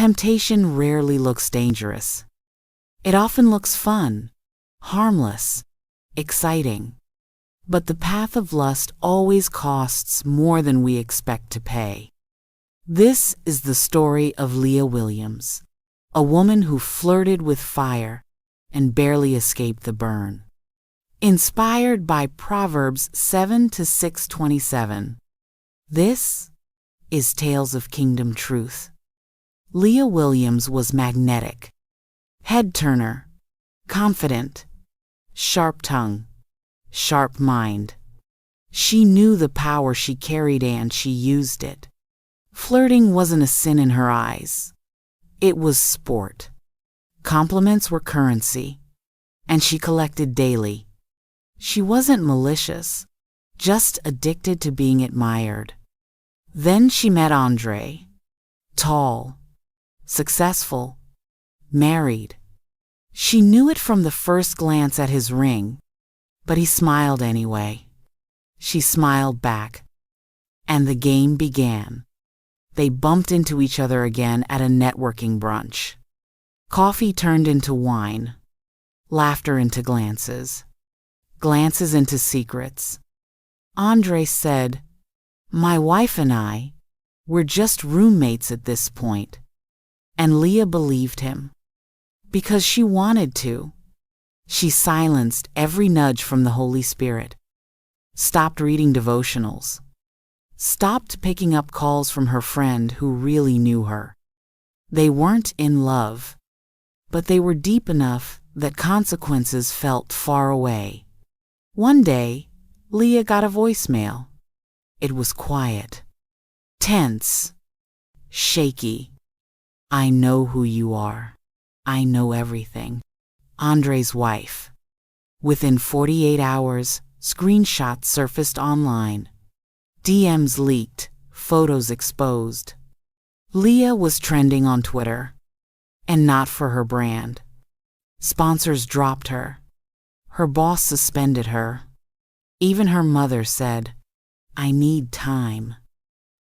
Temptation rarely looks dangerous. It often looks fun, harmless, exciting. But the path of lust always costs more than we expect to pay. This is the story of Leah Williams, a woman who flirted with fire and barely escaped the burn. Inspired by Proverbs 7-6:27. This is Tales of Kingdom Truth. Leah Williams was magnetic, head-turner, confident, sharp tongue, sharp mind. She knew the power she carried and she used it. Flirting wasn't a sin in her eyes. It was sport. Compliments were currency, and she collected daily. She wasn't malicious, just addicted to being admired. Then she met Andre. Tall, successful, married. She knew it from the first glance at his ring, but he smiled anyway. She smiled back, and the game began. They bumped into each other again at a networking brunch. Coffee turned into wine, laughter into glances, glances into secrets. Andre said, "My wife and I, we're just roommates at this point." And Leah believed him. Because she wanted to. She silenced every nudge from the Holy Spirit. Stopped reading devotionals. Stopped picking up calls from her friend who really knew her. They weren't in love, but they were deep enough that consequences felt far away. One day, Leah got a voicemail. It was quiet, tense, shaky. "I know who you are. I know everything." Andre's wife. Within 48 hours, screenshots surfaced online. DMs leaked, photos exposed. Leah was trending on Twitter. And not for her brand. Sponsors dropped her. Her boss suspended her. Even her mother said, "I need time."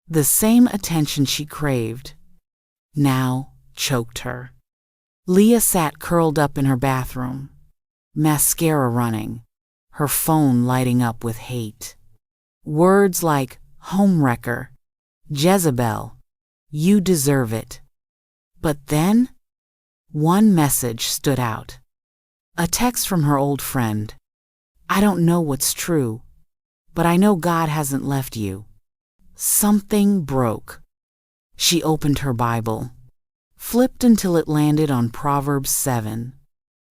The same attention she craved now choked her. Leah sat curled up in her bathroom, mascara running, her phone lighting up with hate. Words like homewrecker, Jezebel, you deserve it. But then, one message stood out. A text from her old friend. "I don't know what's true, but I know God hasn't left you." Something broke. She opened her Bible, flipped until it landed on Proverbs 7.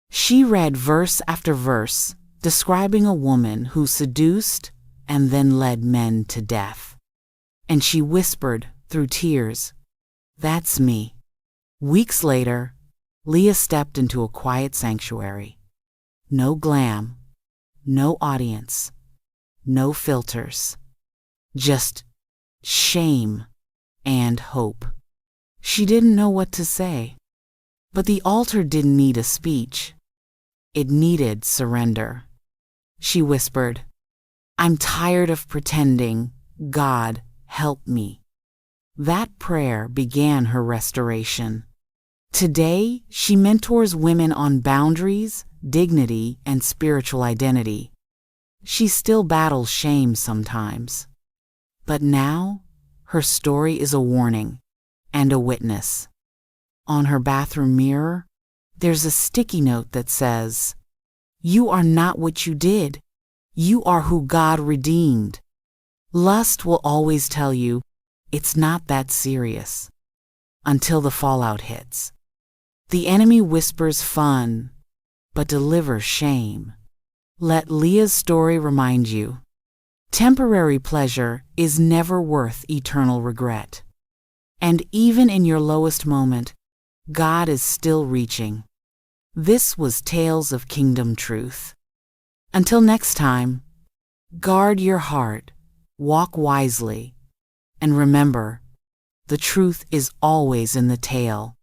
She read verse after verse, describing a woman who seduced and then led men to death. And she whispered through tears, "That's me." Weeks later, Leah stepped into a quiet sanctuary. No glam, no audience, no filters. Just shame and hope. She didn't know what to say. But the altar didn't need a speech. It needed surrender. She whispered, "I'm tired of pretending. God, help me." That prayer began her restoration. Today, she mentors women on boundaries, dignity, and spiritual identity. She still battles shame sometimes. But now, her story is a warning and a witness. On her bathroom mirror, there's a sticky note that says, "You are not what you did. You are who God redeemed." Lust will always tell you, it's not that serious. Until the fallout hits. The enemy whispers fun, but delivers shame. Let Leah's story remind you, temporary pleasure is never worth eternal regret. And even in your lowest moment, God is still reaching. This was Tales of Kingdom Truth. Until next time, guard your heart, walk wisely, and remember, the truth is always in the tale.